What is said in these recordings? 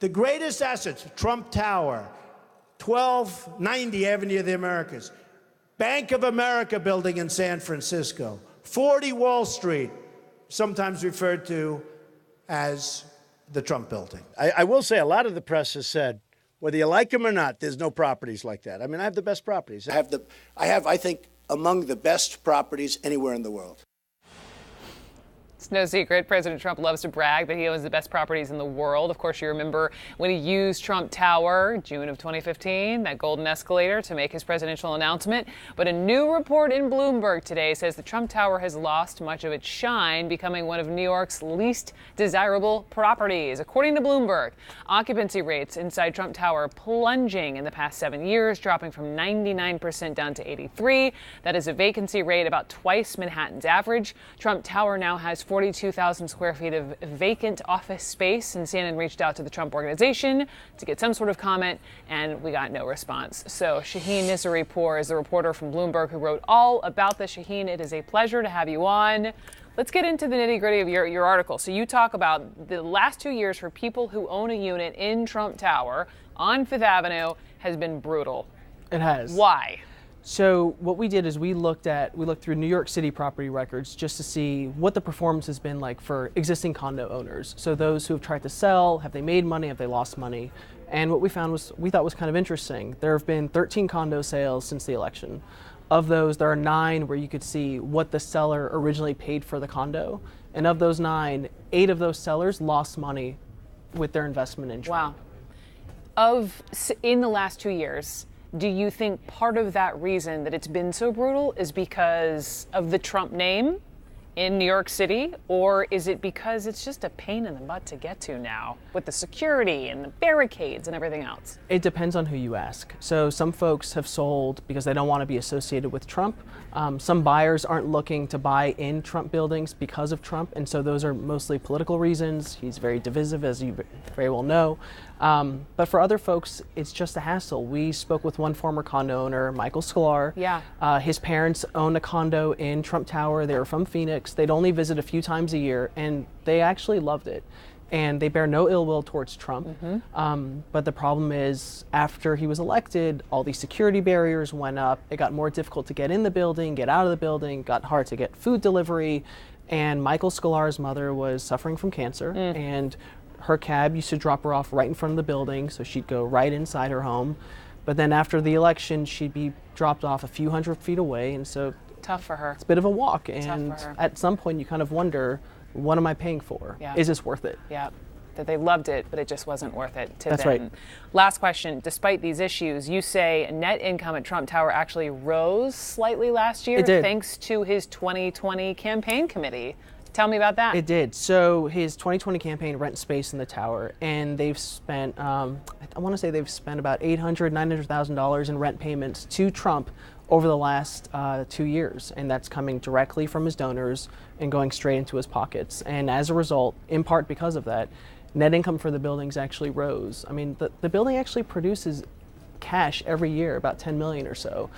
The greatest assets, Trump Tower, 1290 Avenue of the Americas, Bank of America building in San Francisco, 40 Wall Street, sometimes referred to as the Trump building. I will say a lot of the press has said, whether you like them or not, there's no properties like that. I mean, I have the best properties. I think, among the best properties anywhere in the world. It's no secret President Trump loves to brag that he owns the best properties in the world. Of course, you remember when he used Trump Tower, June of 2015, that golden escalator, to make his presidential announcement. But a new report in Bloomberg today says the Trump Tower has lost much of its shine, becoming one of New York's least desirable properties. According to Bloomberg, occupancy rates inside Trump Tower plunging in the past 7 years, dropping from 99% down to 83%. That is a vacancy rate about twice Manhattan's average. Trump Tower now has 42,000 square feet of vacant office space, and CNN reached out to the Trump Organization to get some sort of comment, and we got no response. So Shaheen Nisaripour is the reporter from Bloomberg who wrote all about this. Shaheen, it is a pleasure to have you on. Let's get into the nitty-gritty of your article. So you talk about the last 2 years for people who own a unit in Trump Tower on Fifth Avenue has been brutal. It has. Why? So what we did is we looked through New York City property records just to see what the performance has been like for existing condo owners. So those who have tried to sell, have they made money, have they lost money? And what we found we thought was kind of interesting. There have been 13 condo sales since the election. Of those, there are 9 where you could see what the seller originally paid for the condo. And of those 9, 8 of those sellers lost money with their investment in Trump. Wow. In the last 2 years, do you think part of that reason that it's been so brutal is because of the Trump name in New York City, or is it because it's just a pain in the butt to get to now with the security and the barricades and everything else? It depends on who you ask. So some folks have sold because they don't want to be associated with Trump. Some buyers aren't looking to buy in Trump buildings because of Trump, and so those are mostly political reasons. He's very divisive, as you very well know. But for other folks, it's just a hassle. We spoke with one former condo owner, Michael Sklar. Yeah. His parents owned a condo in Trump Tower. They were from Phoenix. They'd only visit a few times a year, and they actually loved it. And they bear no ill will towards Trump. Mm-hmm. But the problem is, after he was elected, all these security barriers went up. It got more difficult to get in the building, get out of the building, got hard to get food delivery. And Michael Sklar's mother was suffering from cancer, and her cab used to drop her off right in front of the building, so she'd go right inside her home. But then after the election, she'd be dropped off a few hundred feet away, and so tough for her. It's a bit of a walk, and Tough for her. At some point you kind of wonder, what am I paying for? Yeah. Is this worth it? Yeah, that they loved it, but it just wasn't worth it to That's them. right. Last question. Despite these issues, you say net income at Trump Tower actually rose slightly last year, It did. thanks to his 2020 campaign committee. Tell me about that. It did. So his 2020 campaign rent space in the tower, and they've spent, I want to say they've spent about $800,000, $900,000 in rent payments to Trump over the last 2 years, and that's coming directly from his donors and going straight into his pockets. And as a result, in part because of that, net income for the buildings actually rose. I mean, the building actually produces cash every year, about $10 million or so.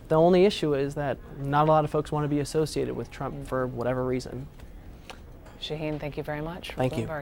The only issue is that not a lot of folks want to be associated with Trump for whatever reason. Shaheen, thank you very much. Thank you. Bloomberg.